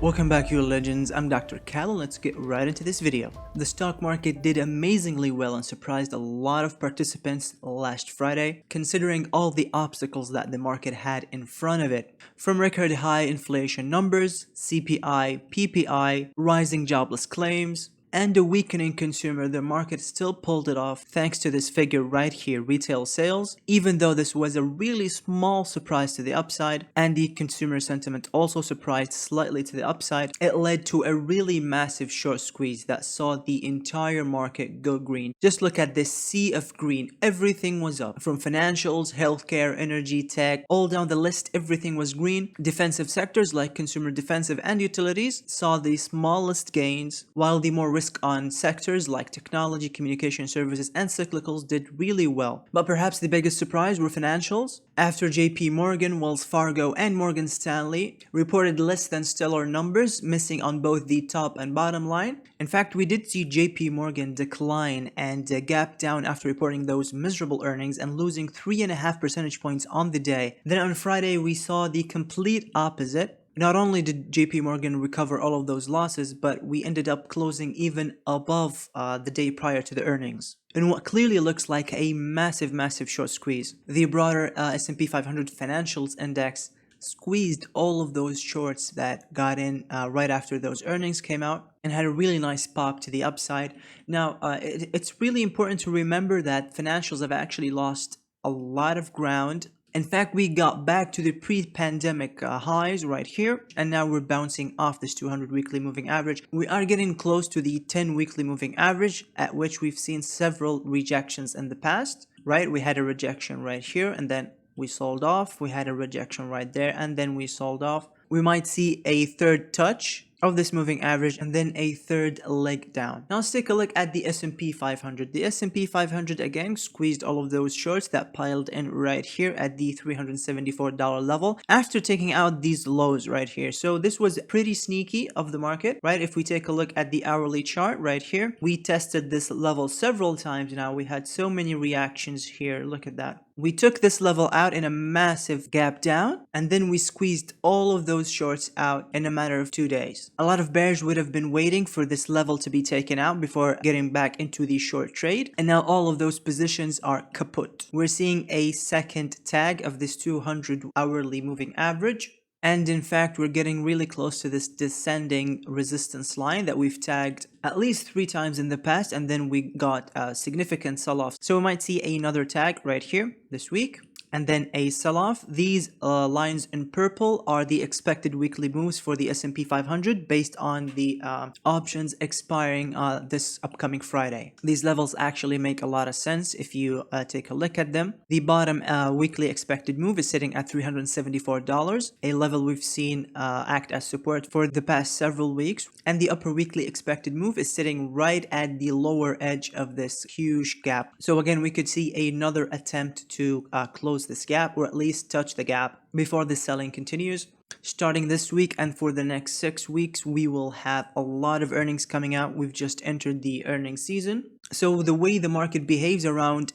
Welcome back, you legends. I'm Dr. Cal and let's get right into this video. The stock market did amazingly well and surprised a lot of participants last Friday, considering all the obstacles that the market had in front of it. From record high inflation numbers, CPI, PPI, rising jobless claims, and a weakening consumer, the market still pulled it off thanks to this figure right here, retail sales, even though this was a really small surprise to the upside, and the consumer sentiment also surprised slightly to the upside. It led to a really massive short squeeze that saw the entire market go green. Just look at this sea of green. Everything was up, from financials, healthcare, energy, tech, all down the list, everything was green. Defensive sectors like consumer defensive and utilities saw the smallest gains, while the more risk-on sectors like technology, communication services, and cyclicals did really well. But perhaps the biggest surprise were financials. After JP Morgan, Wells Fargo, and Morgan Stanley reported less than stellar numbers, missing on both the top and bottom line. In fact, we did see JP Morgan decline and gap down after reporting those miserable earnings and losing 3.5 percentage points on the day. Then on Friday, we saw the complete opposite. Not only did JP Morgan recover all of those losses, but we ended up closing even above the day prior to the earnings, in what clearly looks like a massive short squeeze. The broader S&P 500 Financials Index squeezed all of those shorts that got in right after those earnings came out and had a really nice pop to the upside. Now, it's really important to remember that financials have actually lost a lot of ground. In fact, we got back to the pre-pandemic highs right here, and now we're bouncing off this 200 weekly moving average. We are getting close to the 10 weekly moving average, at which we've seen several rejections in the past, right? We had a rejection right here, and then we sold off. We had a rejection right there, and then we sold off. We might see a third touch of this moving average and then a third leg down. Now let's take a look at the S&P 500. The S&P 500 again squeezed all of those shorts that piled in right here at the $374 level after taking out these lows right here. So this was pretty sneaky of the market, right? If we take a look at the hourly chart right here, we tested this level several times now. We had so many reactions here. Look at that. We took this level out in a massive gap down, and then we squeezed all of those shorts out in a matter of 2 days. A lot of bears would have been waiting for this level to be taken out before getting back into the short trade, and now all of those positions are kaput. We're seeing a second tag of this 200 hourly moving average. And in fact, we're getting really close to this descending resistance line that we've tagged at least 3 times in the past, and then we got a significant sell-off. So we might see another tag right here this week, and then a sell-off. These lines in purple are the expected weekly moves for the S&P 500 based on the options expiring this upcoming Friday. These levels actually make a lot of sense if you take a look at them. The bottom weekly expected move is sitting at $374, a level we've seen act as support for the past several weeks. And the upper weekly expected move is sitting right at the lower edge of this huge gap. So again, we could see another attempt to close this gap, or at least touch the gap, before the selling continues. Starting this week and for the next 6 weeks, we will have a lot of earnings coming out. We've just entered the earnings season. So the way the market behaves around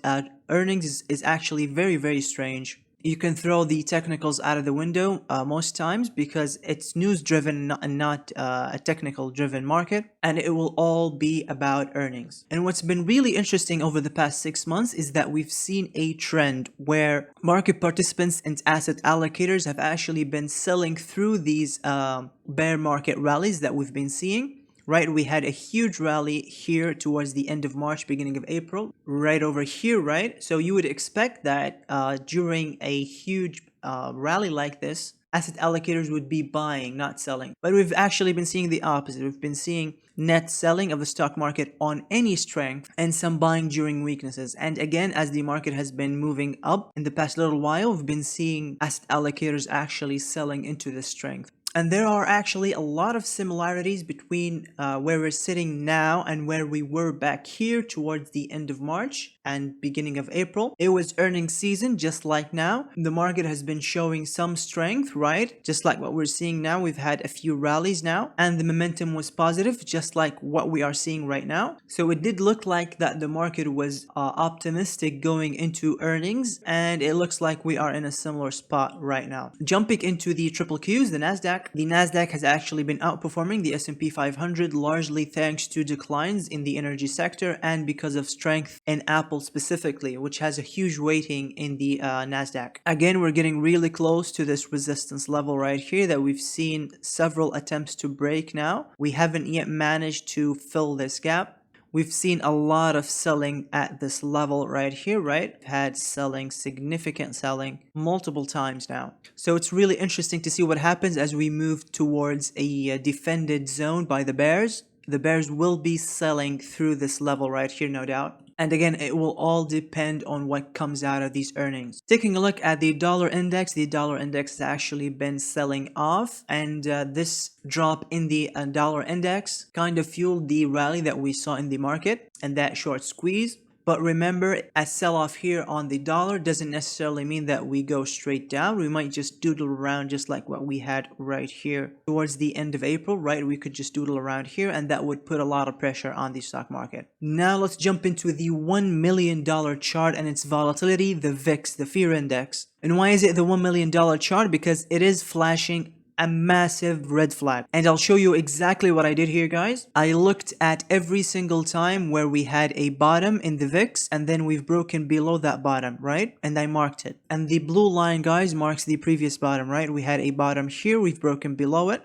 earnings is actually very strange. You can throw the technicals out of the window most times because it's news driven and not a technical driven market, and it will all be about earnings. And what's been really interesting over the past 6 months is that we've seen a trend where market participants and asset allocators have actually been selling through these bear market rallies that we've been seeing. Right, we had a huge rally here towards the end of March, beginning of April, right over here, right? So you would expect that during a huge rally like this, asset allocators would be buying, not selling. But we've actually been seeing the opposite. We've been seeing net selling of the stock market on any strength and some buying during weaknesses. And again, as the market has been moving up in the past little while, we've been seeing asset allocators actually selling into the strength. And there are actually a lot of similarities between where we're sitting now and where we were back here towards the end of March and beginning of April. It was earnings season, just like now. The market has been showing some strength, right? Just like what we're seeing now. We've had a few rallies now, and the momentum was positive, just like what we are seeing right now. So it did look like that the market was optimistic going into earnings, and it looks like we are in a similar spot right now. Jumping into the triple Qs, the Nasdaq the Nasdaq has actually been outperforming the S&P 500 largely thanks to declines in the energy sector and because of strength in Apple specifically, which has a huge weighting in the Nasdaq. Again, we're getting really close to this resistance level right here that we've seen several attempts to break now. We haven't yet managed to fill this gap. We've seen a lot of selling at this level right here, right? Had selling, significant selling multiple times now. So it's really interesting to see what happens as we move towards a defended zone by the bears. The bears will be selling through this level right here, no doubt. And again, it will all depend on what comes out of these earnings. Taking a look at the dollar index has actually been selling off, and this drop in the dollar index kind of fueled the rally that we saw in the market and that short squeeze. But remember, a sell-off here on the dollar doesn't necessarily mean that we go straight down. We might just doodle around just like what we had right here towards the end of April, right? We could just doodle around here and that would put a lot of pressure on the stock market. Now let's jump into the $1 million chart and its volatility, the VIX, the fear index. And why is it the $1 million chart? Because it is flashing a massive red flag, and I'll show you exactly what I did here, guys. I looked at every single time where we had a bottom in the VIX and then we've broken below that bottom, right? And I marked it, and the blue line, guys, marks the previous bottom, right? We had a bottom here, we've broken below it.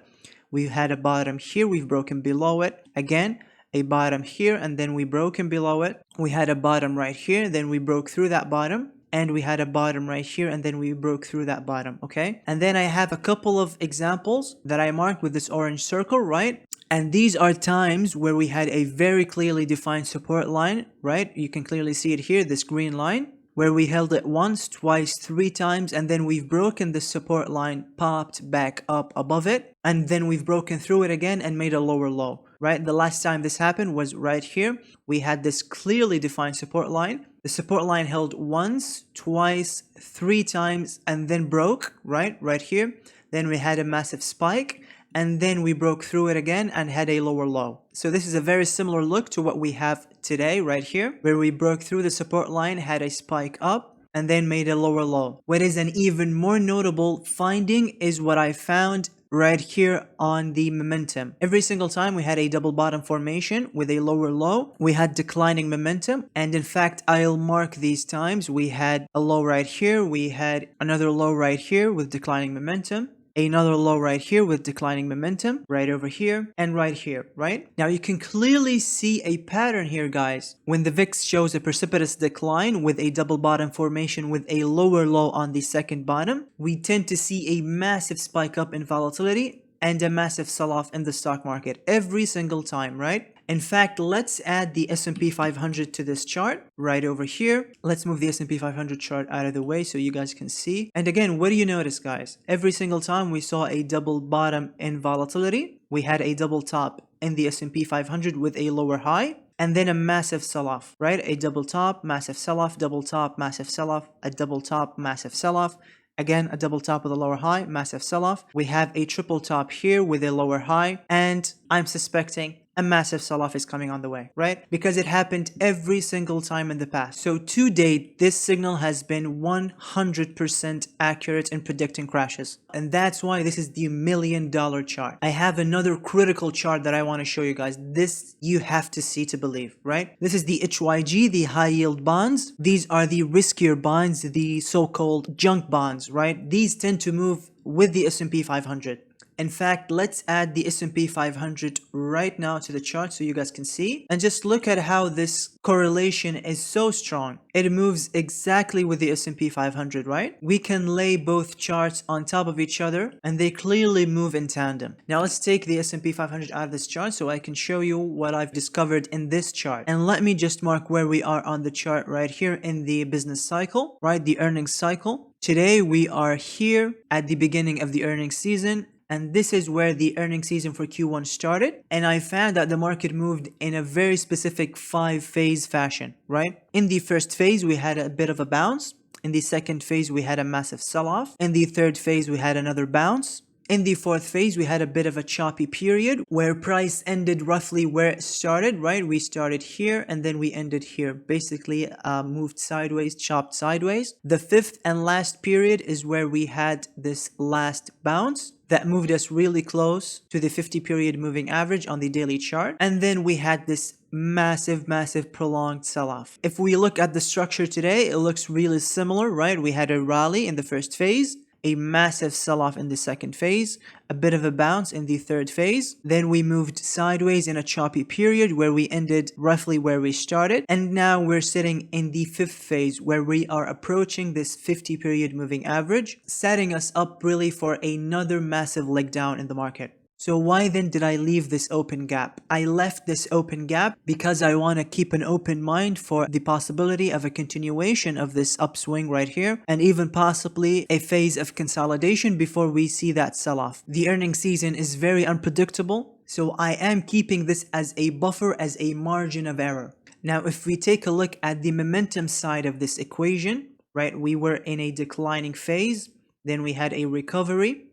We had a bottom here, we've broken below it. Again, a bottom here, and then we broken below it. We had a bottom right here, then we broke through that bottom. And we had a bottom right here, and then we broke through that bottom, okay? And then I have a couple of examples that I marked with this orange circle, right? And these are times where we had a very clearly defined support line, right? You can clearly see it here, this green line, where we held it once, twice, 3 times, and then we've broken the support line, popped back up above it, and then we've broken through it again and made a lower low, right? The last time this happened was right here. We had this clearly defined support line. The support line held once, twice, 3 times, and then broke, right here. Then we had a massive spike, and then we broke through it again and had a lower low. So this is a very similar look to what we have today right here, where we broke through the support line, had a spike up, and then made a lower low. What is an even more notable finding is what I found right here on the momentum. Every single time we had a double bottom formation with a lower low, we had declining momentum. And in fact, I'll mark these times. We had a low right here. We had another low right here with declining momentum. Another low right here with declining momentum, right over here and right here, right? Now you can clearly see a pattern here, guys. When the VIX shows a precipitous decline with a double bottom formation with a lower low on the second bottom, we tend to see a massive spike up in volatility and a massive sell-off in the stock market every single time, right? In fact, let's add the S&P 500 to this chart right over here. Let's move the S&P 500 chart out of the way so you guys can see. And again, what do you notice, guys? Every single time we saw a double bottom in volatility, we had a double top in the S&P 500 with a lower high, and then a massive sell-off, right? A double top, massive sell-off, double top, massive sell-off, a double top, massive sell-off. Again, a double top with a lower high, massive sell-off. We have a triple top here with a lower high, and I'm suspecting a massive sell-off is coming on the way, right? Because it happened every single time in the past. So to date, this signal has been 100% accurate in predicting crashes. And that's why this is the $1 million chart. I have another critical chart that I want to show you guys. This you have to see to believe, right? This is the HYG, the high yield bonds. These are the riskier bonds, the so-called junk bonds, right? These tend to move with the S&P 500. In fact, let's add the S&P 500 right now to the chart so you guys can see. And just look at how this correlation is so strong. It moves exactly with the S&P 500, right? We can lay both charts on top of each other and they clearly move in tandem. Now let's take the S&P 500 out of this chart so I can show you what I've discovered in this chart. And let me just mark where we are on the chart right here in the business cycle, right? The earnings cycle. Today we are here at the beginning of the earnings season. And this is where the earnings season for Q1 started. And I found that the market moved in a very specific 5-phase fashion, right? In the first phase, we had a bit of a bounce. In the second phase, we had a massive sell-off. In the third phase, we had another bounce. In the fourth phase, we had a bit of a choppy period where price ended roughly where it started, right? We started here and then we ended here. Basically, moved sideways, chopped sideways. The fifth and last period is where we had this last bounce. that moved us really close to the 50 period moving average on the daily chart. And then we had this massive prolonged sell-off. If we look at the structure today, it looks really similar, right? We had a rally in the first phase, a massive sell-off in the second phase, a bit of a bounce in the third phase. Then we moved sideways in a choppy period where we ended roughly where we started. And now we're sitting in the fifth phase where we are approaching this 50 period moving average, setting us up really for another massive leg down in the market. So why then did I leave this open gap? I left this open gap because I want to keep an open mind for the possibility of a continuation of this upswing right here, and even possibly a phase of consolidation before we see that sell-off. The earnings season is very unpredictable, so I am keeping this as a buffer, as a margin of error. Now, if we take a look at the momentum side of this equation, right, we were in a declining phase, then we had a recovery,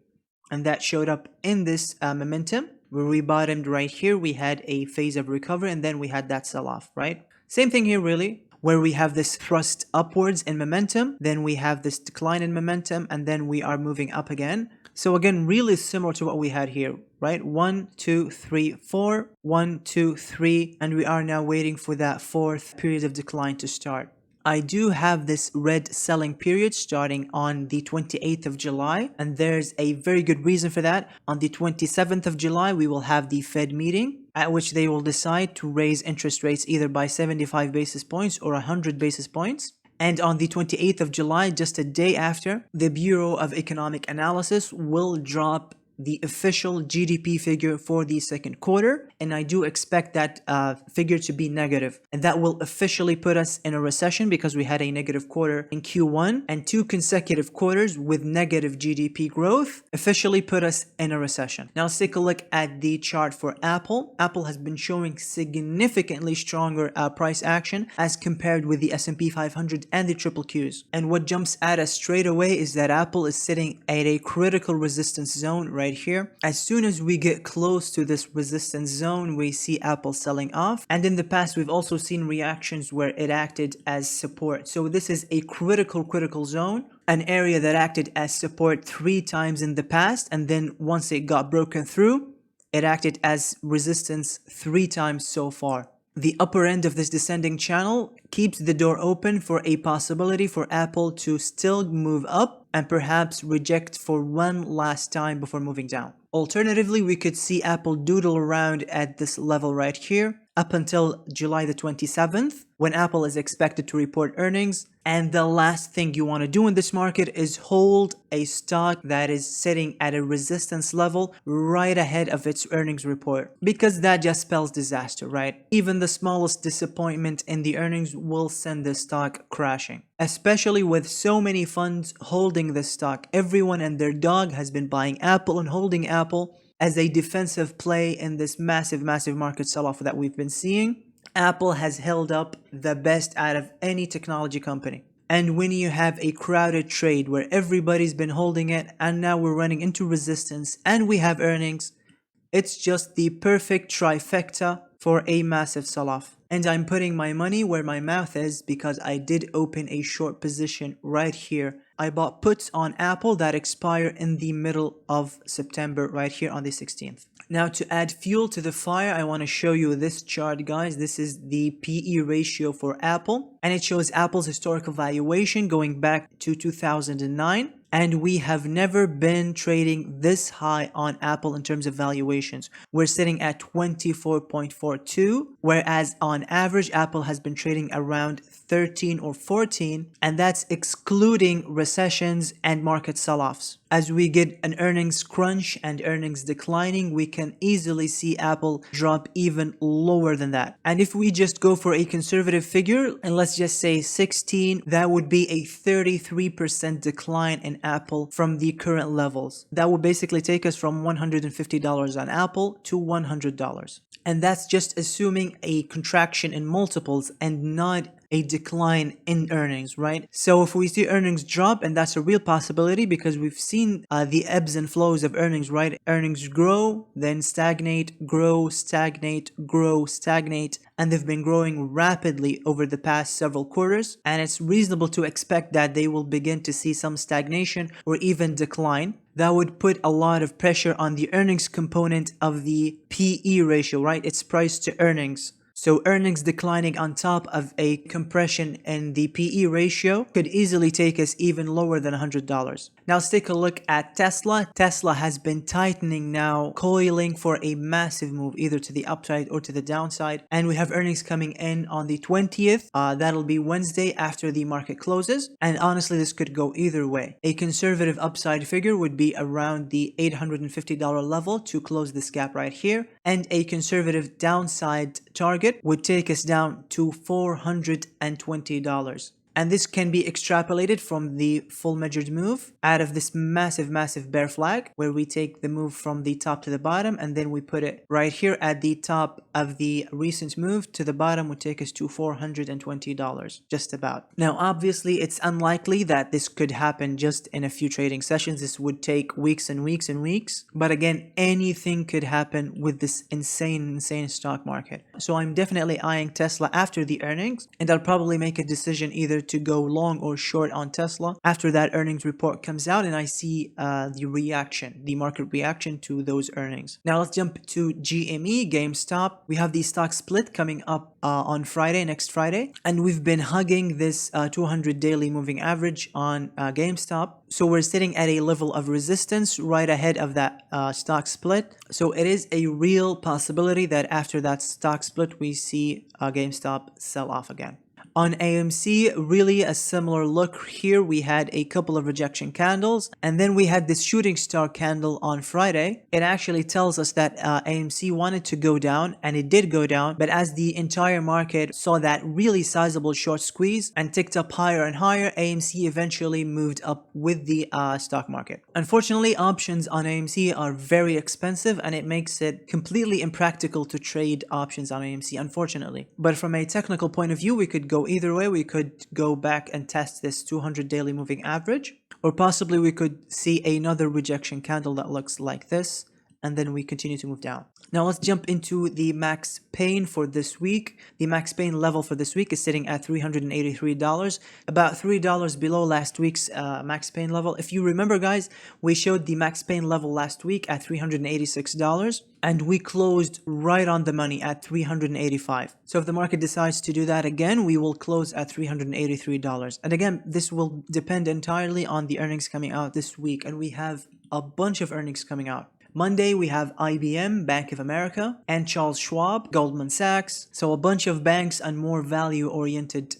and that showed up in this momentum where we bottomed right here. We had a phase of recovery, and then we had that sell-off, right? Same thing here really, where we have this thrust upwards in momentum, then we have this decline in momentum, and then we are moving up again. So again, really similar to what we had here, right? 1, 2, 3, 4, 1, 2, 3, and we are now waiting for that fourth period of decline to start. I do have this red selling period starting on the 28th of July, and there's a very good reason for that. On the 27th of July, we will have the Fed meeting at which they will decide to raise interest rates either by 75 basis points or 100 basis points. And on the 28th of July, just a day after, the Bureau of Economic Analysis will drop the official GDP figure for the second quarter, and I do expect that figure to be negative, and that will officially put us in a recession because we had a negative quarter in Q1, and 2 consecutive quarters with negative GDP growth officially put us in a recession. Now let's take a look at the chart for Apple. Apple has been showing significantly stronger price action as compared with the S&P 500 and the QQQs, and what jumps at us straight away is that Apple is sitting at a critical resistance zone right here. As soon as we get close to this resistance zone, we see Apple selling off, and in the past we've also seen reactions where it acted as support. So this is a critical zone, an area that acted as support 3 times in the past, and then once it got broken through, it acted as resistance 3 times so far. The upper end of this descending channel keeps the door open for a possibility for Apple to still move up and perhaps reject for one last time before moving down. Alternatively, we could see Apple doodle around at this level right here up until July the 27th, when Apple is expected to report earnings. And the last thing you want to do in this market is hold a stock that is sitting at a resistance level right ahead of its earnings report, because that just spells disaster, right? Even the smallest disappointment in the earnings will send the stock crashing, especially with so many funds holding the stock. Everyone and their dog has been buying Apple and holding Apple as a defensive play in this massive market sell-off that we've been seeing. Apple has held up the best out of any technology company. And when you have a crowded trade where everybody's been holding it and now we're running into resistance and we have earnings, it's just the perfect trifecta for a massive sell-off. And I'm putting my money where my mouth is because I did open a short position right here. I bought puts on Apple that expire in the middle of September right here on the 16th. Now, to add fuel to the fire, I want to show you this chart, guys. This is the PE ratio for Apple, and it shows Apple's historical valuation going back to 2009. And we have never been trading this high on Apple in terms of valuations. We're sitting at 24.42, whereas on average, Apple has been trading around 13 or 14, and that's excluding recessions and market sell-offs. As we get an earnings crunch and earnings declining, we can easily see Apple drop even lower than that. And if we just go for a conservative figure, and let's just say 16, that would be a 33% decline in Apple from the current levels. That would basically take us from $150 on Apple to $100. And that's just assuming a contraction in multiples and not a decline in earnings, right? So if we see earnings drop, and that's a real possibility because we've seen the ebbs and flows of earnings, right? Earnings grow, then stagnate, grow, stagnate, grow, stagnate, and they've been growing rapidly over the past several quarters. And it's reasonable to expect that they will begin to see some stagnation or even decline. that would put a lot of pressure on the earnings component of the PE ratio, right? It's price to earnings. So earnings declining on top of a compression in the PE ratio could easily take us even lower than $100. Now let's take a look at Tesla. Tesla has been tightening now, coiling for a massive move either to the upside or to the downside. And we have earnings coming in on the 20th. That'll be Wednesday after the market closes. And honestly, this could go either way. A conservative upside figure would be around the $850 level to close this gap right here. And a conservative downside target would take us down to $420. And this can be extrapolated from the full measured move out of this massive bear flag, where we take the move from the top to the bottom and then we put it right here at the top of the recent move to the bottom would take us to $420, just about. Now, obviously, it's unlikely that this could happen just in a few trading sessions. This would take weeks and weeks and weeks. But again, anything could happen with this insane stock market. So I'm definitely eyeing Tesla after the earnings, and I'll probably make a decision either to go long or short on Tesla after that earnings report comes out and I see the market reaction to those earnings. Now let's jump to Gme Gamestop. We have the stock split coming up on Friday, next Friday, and we've been hugging this 200 daily moving average on GameStop. So we're sitting at a level of resistance right ahead of that stock split. So it is a real possibility that after that stock split we see GameStop sell off again. On AMC, really a similar look here. We had a couple of rejection candles, and then we had this shooting star candle on Friday. It actually tells us that AMC wanted to go down, and it did go down, but as the entire market saw that really sizable short squeeze and ticked up higher and higher, AMC eventually moved up with the stock market. Unfortunately, options on AMC are very expensive, and it makes it completely impractical to trade options on AMC, unfortunately. But from a technical point of view, we could go either way. We could go back and test this 200 daily moving average, or possibly we could see another rejection candle that looks like this, and then we continue to move down. Now let's jump into the max pain for this week. The max pain level for this week is sitting at $383, about $3 below last week's max pain level. If you remember, guys, we showed the max pain level last week at $386, and we closed right on the money at $385. So if the market decides to do that again, we will close at $383. And again, this will depend entirely on the earnings coming out this week, and we have a bunch of earnings coming out. Monday, we have IBM, Bank of America, and Charles Schwab, Goldman Sachs. So a bunch of banks and more value-oriented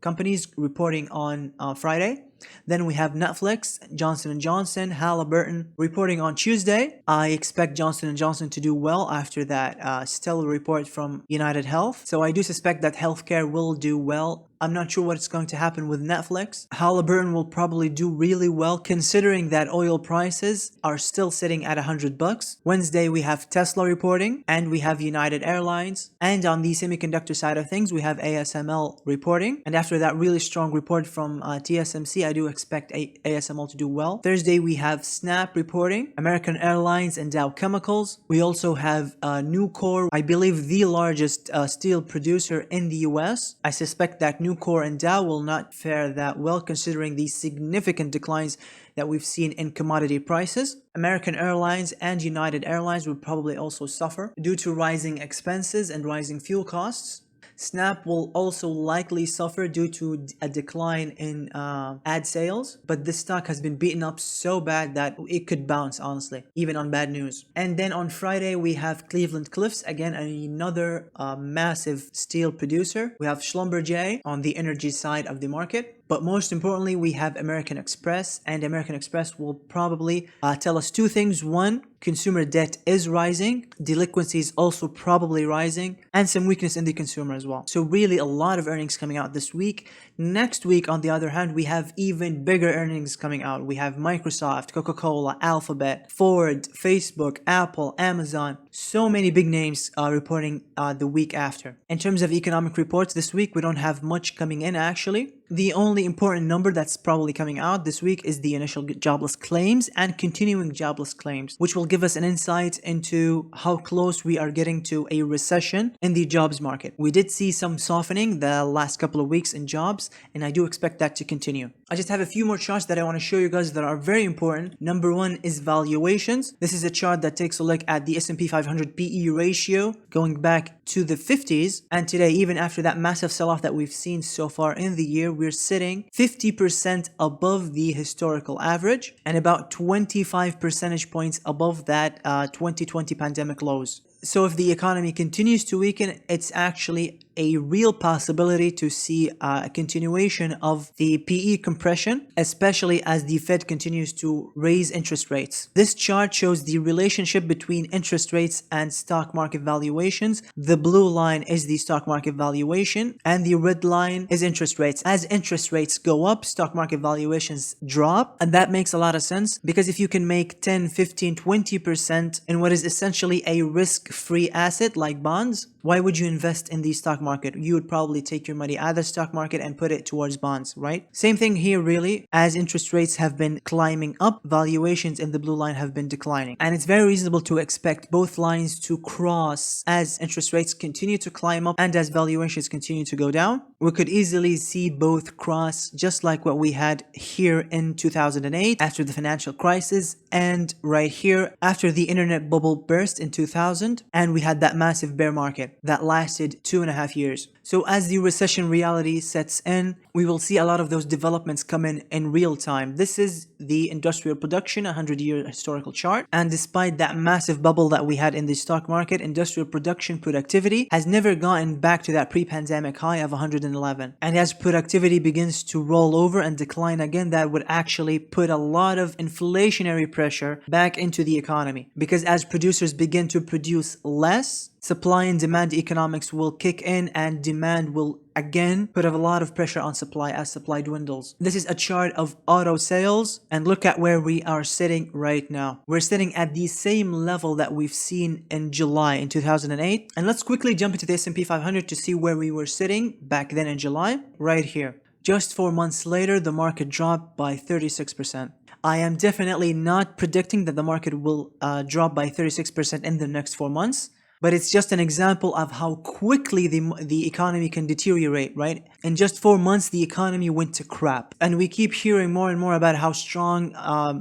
companies reporting on Friday. Then we have Netflix, Johnson & Johnson, Halliburton reporting on Tuesday. I expect Johnson & Johnson to do well after that stellar report from United Health. So I do suspect that healthcare will do well. I'm not sure what's going to happen with Netflix. Halliburton will probably do really well considering that oil prices are still sitting at $100. Wednesday, we have Tesla reporting, and we have United Airlines. And on the semiconductor side of things, we have ASML reporting. And after that really strong report from TSMC, I do expect ASML to do well. Thursday, we have Snap reporting, American Airlines, and Dow Chemicals. We also have Nucor, I believe the largest steel producer in the US. I suspect that Nucor and Dow will not fare that well considering the significant declines that we've seen in commodity prices. American Airlines and United Airlines will probably also suffer due to rising expenses and rising fuel costs. Snap will also likely suffer due to a decline in ad sales, but this stock has been beaten up so bad that it could bounce, honestly, even on bad news. And then on Friday, we have Cleveland Cliffs, again, another massive steel producer. We have Schlumberger on the energy side of the market. But most importantly, we have American Express, and American Express will probably tell us two things. One, consumer debt is rising, delinquency is also probably rising, and some weakness in the consumer as well. So really a lot of earnings coming out this week. Next week, on the other hand, we have even bigger earnings coming out. We have Microsoft, Coca-Cola, Alphabet, Ford, Facebook, Apple, Amazon. So many big names reporting the week after. In terms of economic reports this week, we don't have much coming in actually. The only important number that's probably coming out this week is the initial jobless claims and continuing jobless claims, which will give us an insight into how close we are getting to a recession in the jobs market. We did see some softening the last couple of weeks in jobs, and I do expect that to continue. I just have a few more charts that I want to show you guys that are very important. Number one is valuations. This is a chart that takes a look at the S&P 500 PE ratio going back to the 50s. And today, even after that massive sell-off that we've seen so far in the year, we're sitting 50% above the historical average and about 25 percentage points above that 2020 pandemic lows. So if the economy continues to weaken, it's actually a real possibility to see a continuation of the PE compression, especially as the Fed continues to raise interest rates. This chart shows the relationship between interest rates and stock market valuations. The blue line is the stock market valuation and the red line is interest rates. As interest rates go up, stock market valuations drop, and that makes a lot of sense because if you can make 10, 15, 20% in what is essentially a risk-free asset like bonds, why would you invest in the stock market? You would probably take your money out of the stock market and put it towards bonds, right? Same thing here really. As interest rates have been climbing up, valuations in the blue line have been declining. And it's very reasonable to expect both lines to cross as interest rates continue to climb up and as valuations continue to go down. We could easily see both cross just like what we had here in 2008 after the financial crisis and right here after the internet bubble burst in 2000 and we had that massive bear market that lasted 2.5 years. So as the recession reality sets in, we will see a lot of those developments come in real time. This is the industrial production, 100-year historical chart. And despite that massive bubble that we had in the stock market, industrial production productivity has never gotten back to that pre-pandemic high of 111. And as productivity begins to roll over and decline again, that would actually put a lot of inflationary pressure back into the economy. Because as producers begin to produce less, supply and demand economics will kick in and demand will again put a lot of pressure on supply as supply dwindles. This is a chart of auto sales and look at where we are sitting right now. We're sitting at the same level that we've seen in July in 2008. And let's quickly jump into the S&P 500 to see where we were sitting back then in July, right here. Just 4 months later, the market dropped by 36%. I am definitely not predicting that the market will drop by 36% in the next 4 months. But it's just an example of how quickly the economy can deteriorate, right? In just 4 months, the economy went to crap. And we keep hearing more and more about how strong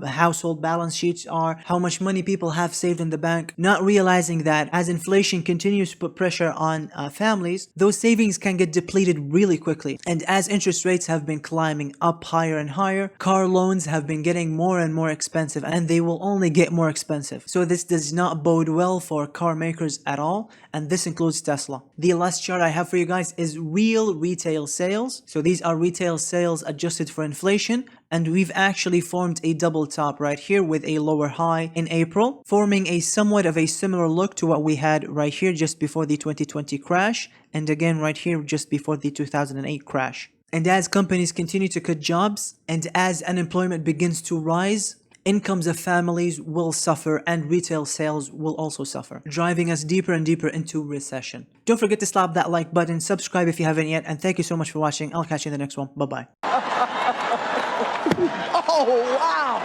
household balance sheets are, how much money people have saved in the bank, not realizing that as inflation continues to put pressure on families, those savings can get depleted really quickly. And as interest rates have been climbing up higher and higher, car loans have been getting more and more expensive, and they will only get more expensive. So this does not bode well for car makers at all, and this includes Tesla. The last chart I have for you guys is real retail sales. So these are retail sales adjusted for inflation, and we've actually formed a double top right here with a lower high in April, forming a somewhat of a similar look to what we had right here just before the 2020 crash, and again right here just before the 2008 crash. And as companies continue to cut jobs, and as unemployment begins to rise, incomes of families will suffer and retail sales will also suffer, driving us deeper and deeper into recession. Don't forget to slap that like button, subscribe if you haven't yet, and thank you so much for watching. I'll catch you in the next one. Bye-bye. Oh, wow!